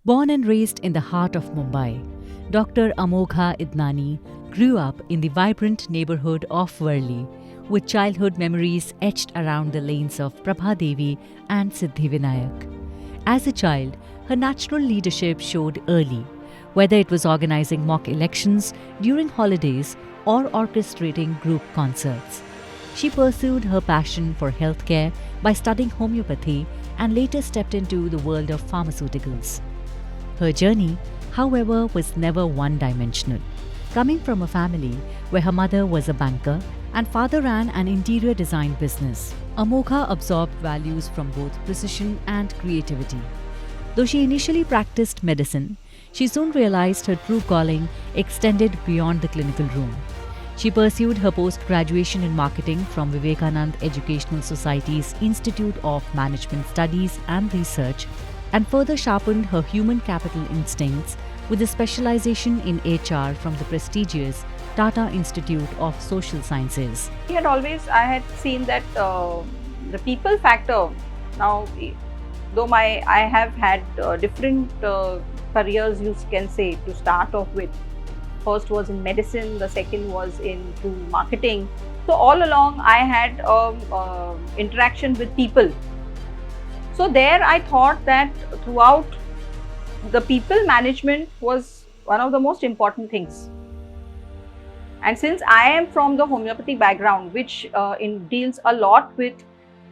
Born and raised in the heart of Mumbai, Dr. Amogha Idnani grew up in the vibrant neighborhood of Worli, with childhood memories etched around the lanes of Prabha Devi and Siddhivinayak. As a child, her natural leadership showed early, whether it was organizing mock elections during holidays or orchestrating group concerts. She pursued her passion for healthcare by studying homeopathy and later stepped into the world of pharmaceuticals. Her journey, however, was never one dimensional. Coming from a family where her mother was a banker and father ran an interior design business, Amogha absorbed values from both precision and creativity. Though she initially practiced medicine, she soon realized her true calling extended beyond the clinical room. She pursued her post-graduation in marketing from Vivekanand Educational Society's Institute of Management Studies and Research and further sharpened her human capital instincts with a specialization in HR from the prestigious Tata Institute of Social Sciences. I had seen that the people factor. Now, though I have had different careers, you can say, to start off with. First was in medicine, the second was into marketing. So all along I had interaction with people. So there I thought that throughout the people management was one of the most important things. And since I am from the homeopathy background, which deals a lot with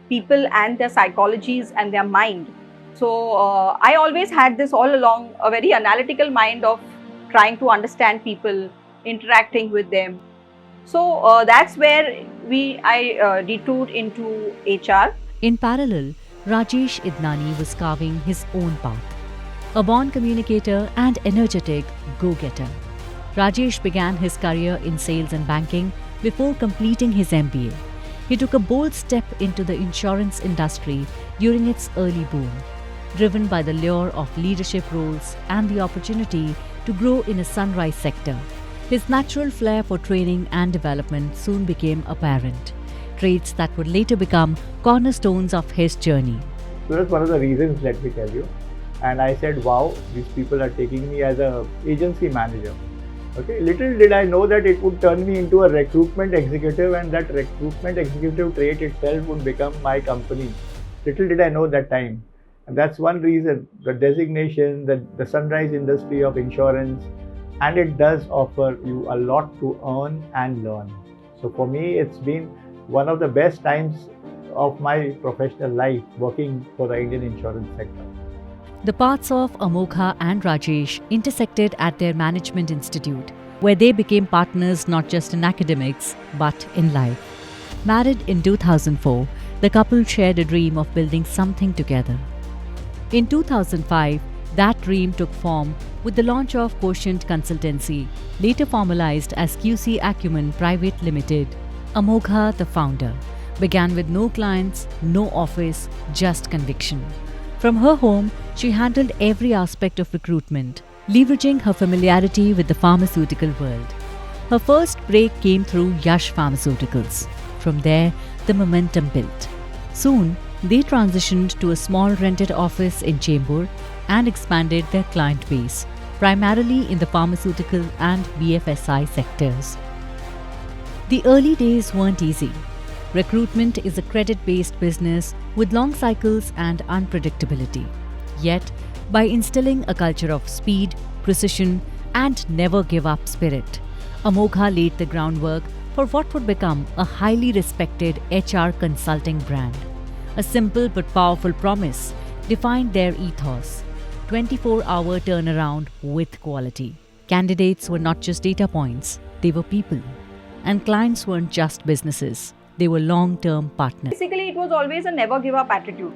people and their psychologies and their mind. So I always had this all along, a very analytical mind of trying to understand people, interacting with them. So that's where I detoured into HR. In parallel, Rajesh Idnani was carving his own path. A born communicator and energetic go-getter, Rajesh began his career in sales and banking before completing his MBA. He took a bold step into the insurance industry during its early boom, driven by the lure of leadership roles and the opportunity to grow in a sunrise sector. His natural flair for training and development soon became apparent, traits that would later become cornerstones of his journey. So that's one of the reasons, let me tell you. And I said, wow, these people are taking me as an agency manager. Okay, little did I know that it would turn me into a recruitment executive, and that recruitment executive trait itself would become my company. Little did I know that time. And that's one reason, the designation, the sunrise industry of insurance, and it does offer you a lot to earn and learn. So for me, it's been one of the best times of my professional life working for the Indian insurance sector. The paths of Amogha and Rajesh intersected at their management institute, where they became partners not just in academics, but in life. Married in 2004, the couple shared a dream of building something together. In 2005, that dream took form with the launch of Quotient Consultancy, later formalized as QC Acumen Private Limited. Amogha, the founder, began with no clients, no office, just conviction. From her home, she handled every aspect of recruitment, leveraging her familiarity with the pharmaceutical world. Her first break came through Yash Pharmaceuticals. From there, the momentum built. Soon, they transitioned to a small rented office in Chembur and expanded their client base, primarily in the pharmaceutical and BFSI sectors. The early days weren't easy. Recruitment is a credit-based business with long cycles and unpredictability. Yet, by instilling a culture of speed, precision, and never give up spirit, Amogha laid the groundwork for what would become a highly respected HR consulting brand. A simple but powerful promise defined their ethos: 24-hour turnaround with quality. Candidates were not just data points, they were people. And clients weren't just businesses, they were long-term partners. Basically, it was always a never give up attitude,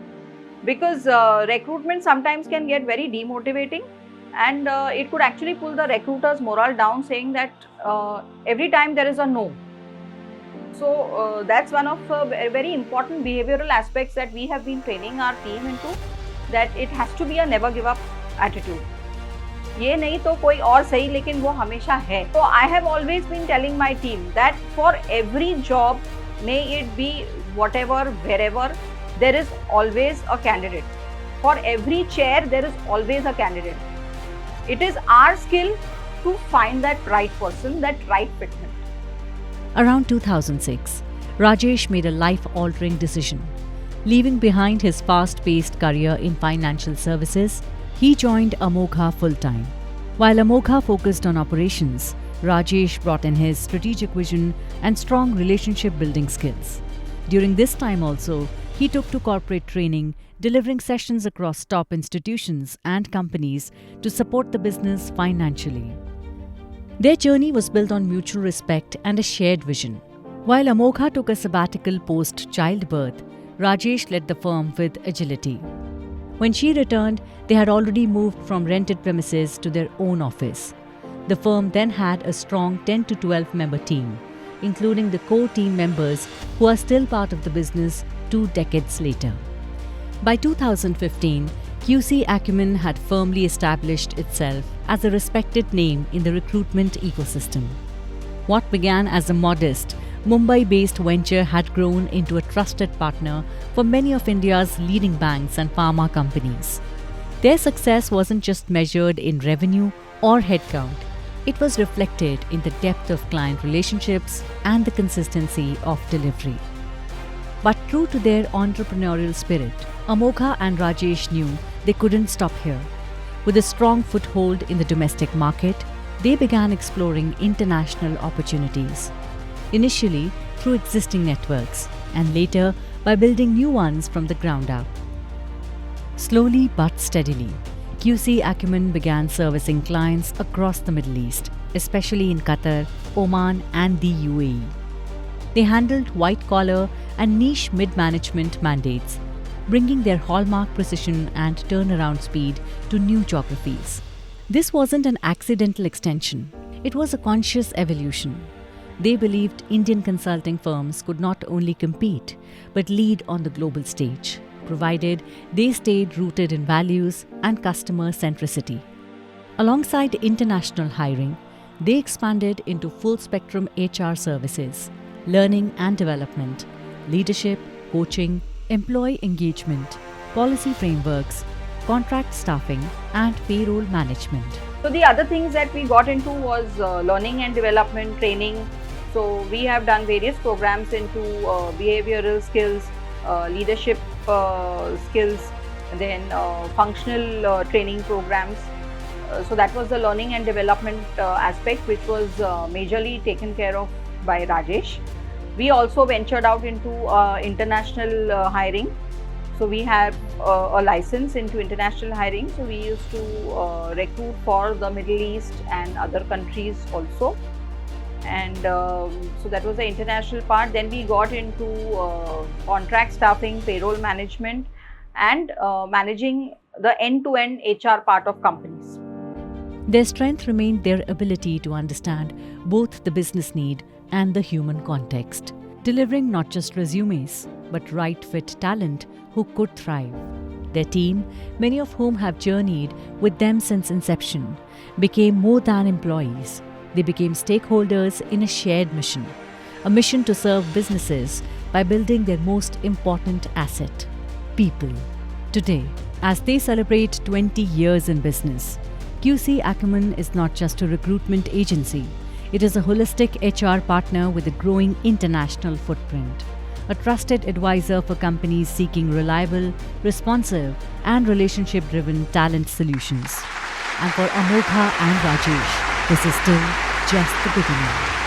because recruitment sometimes can get very demotivating, and it could actually pull the recruiter's morale down, saying that every time there is a no. So that's one of very important behavioral aspects that we have been training our team into, that it has to be a never give up attitude. ये नहीं तो कोई और सही, लेकिन वो हमेशा है. So I have always been telling my team that for every job, may it be whatever, wherever, there is always a candidate. For every chair, there is always a candidate. It is our skill to find that right person, that right fitment. Around 2006, Rajesh made a life-altering decision. Leaving behind his fast-paced career in financial services, he joined Amogha full-time. While Amogha focused on operations, Rajesh brought in his strategic vision and strong relationship-building skills. During this time also, he took to corporate training, delivering sessions across top institutions and companies to support the business financially. Their journey was built on mutual respect and a shared vision. While Amogha took a sabbatical post-childbirth, Rajesh led the firm with agility. When she returned, they had already moved from rented premises to their own office. The firm then had a strong 10 to 12 member team, including the core team members who are still part of the business 2 decades later. By 2015, QC Acumen had firmly established itself as a respected name in the recruitment ecosystem. What began as a modest, Mumbai-based venture had grown into a trusted partner for many of India's leading banks and pharma companies. Their success wasn't just measured in revenue or headcount. It was reflected in the depth of client relationships and the consistency of delivery. But true to their entrepreneurial spirit, Amogha and Rajesh knew they couldn't stop here. With a strong foothold in the domestic market, they began exploring international opportunities. Initially through existing networks, and later by building new ones from the ground up. Slowly but steadily, QC Acumen began servicing clients across the Middle East, especially in Qatar, Oman and the UAE. They handled white-collar and niche mid-management mandates, bringing their hallmark precision and turnaround speed to new geographies. This wasn't an accidental extension, it was a conscious evolution. They believed Indian consulting firms could not only compete, but lead on the global stage, provided they stayed rooted in values and customer centricity. Alongside international hiring, they expanded into full-spectrum HR services, learning and development, leadership, coaching, employee engagement, policy frameworks, contract staffing, and payroll management. So the other things that we got into was learning and development training. So we have done various programs into behavioral skills, leadership skills, and then functional training programs. So that was the learning and development aspect, which was majorly taken care of by Rajesh. We also ventured out into international hiring. So we have a license into international hiring. So we used to recruit for the Middle East and other countries also. And so that was the international part. Then we got into contract staffing, payroll management, and managing the end-to-end HR part of companies. Their strength remained their ability to understand both the business need and the human context, delivering not just resumes, but right-fit talent who could thrive. Their team, many of whom have journeyed with them since inception, became more than employees. They became stakeholders in a shared mission, a mission to serve businesses by building their most important asset, people. Today, as they celebrate 20 years in business, QC Acumen is not just a recruitment agency. It is a holistic HR partner with a growing international footprint, a trusted advisor for companies seeking reliable, responsive, and relationship-driven talent solutions. And for Amogha and Rajesh, this is still just the beginning.